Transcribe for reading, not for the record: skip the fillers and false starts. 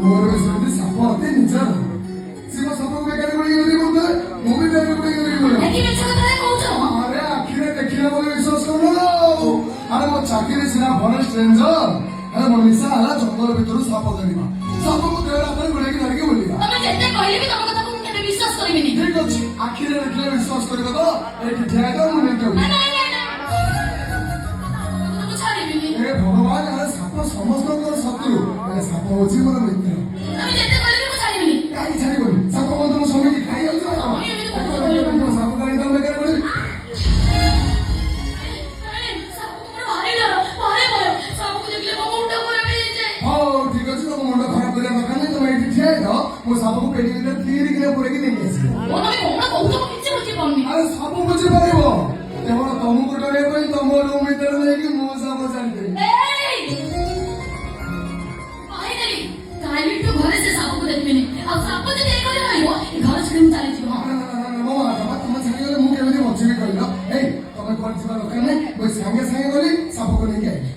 ମୋର ବି ସେମିତି ସାପ ଅତି ନିଜର ଶିବ ସାପକୁ ବେକାରୀ କରିକି ଗଲି ବୋଧେ ମୁଁ ବି ବେକାରୀ କରିକି ଗଲି ବୋଧେ ଆରେ ଆଖିରେ ଦେଖିଲା ବୋଲି ବିଶ୍ୱାସ କରୁନ ଆରେ ମୋ ଚାକିରି ସିନା ଫରେଷ୍ଟ ରେଞ୍ଜର ଆରେ ମୋ ନିଶା ହେଲା ଜଙ୍ଗଲ ଭିତରୁ ସାପ ଧରିବା ସାପକୁ ଦେହ ହାତରେ ଗୋଳେଇକି ଧରିକି ବୁଲିବା ଠିକ ଅଛି ଆଖିରେ ଦେଖିଲେ ବିଶ୍ୱାସ କରିବ ତ ଏଇଠି ଠିଆ ହେଇଥାଅ ମୁଁ ନେଇକି ଏ ଭଗବାନ ଆରେ ସାପ ସମସ୍ତଙ୍କର ଶତ୍ରୁ ହେଲେ ସାପ ହଉଛି ମୋର ମିତ୍ର କାହିଁକି ଛାଡ଼ିବନି ସାପ ବନ୍ଧୁ ମୋ ସ୍ୱାମୀକି ଖାଇ ଯାଉଛି ସାପ କାହିଁକି ତମ ବେକାରୀ କରିବି ହଉ ଠିକ ଅଛି ତମ ମୁଣ୍ଡ ଖରାପ କରିବା ଦରକାର ନାହିଁ ତମେ ଏଇଠି ଠିଆ ହେଇଥାଅ ମୁଁ ସାପକୁ ପେଟି ଭିତରେ ତିରିକିନା ପୁରେଇକି ନେଇକି ଆସିବି ଆରେ ସବୁ ବୁଝିପାରିବ କେବଳ ତମକୁ ଡରିବା ପାଇଁ ତମ ରୁମ୍ ଭିତରେ ନେଇକି ମୁଁ ସାପ ଛାଡ଼ିଦେବି ତମେ ଛାଡ଼ିଗଲେ ମୁଁ କେମିତି ବଞ୍ଚିବି କହିଲ ଏଇ ତମେ କୁଆଡ଼େ ଯିବା ଦରକାର ନାହିଁ ମୁଁ ସାଙ୍ଗେ ସାଙ୍ଗେ ଗଲି ସାପକୁ ନେଇକି ଆଇଲି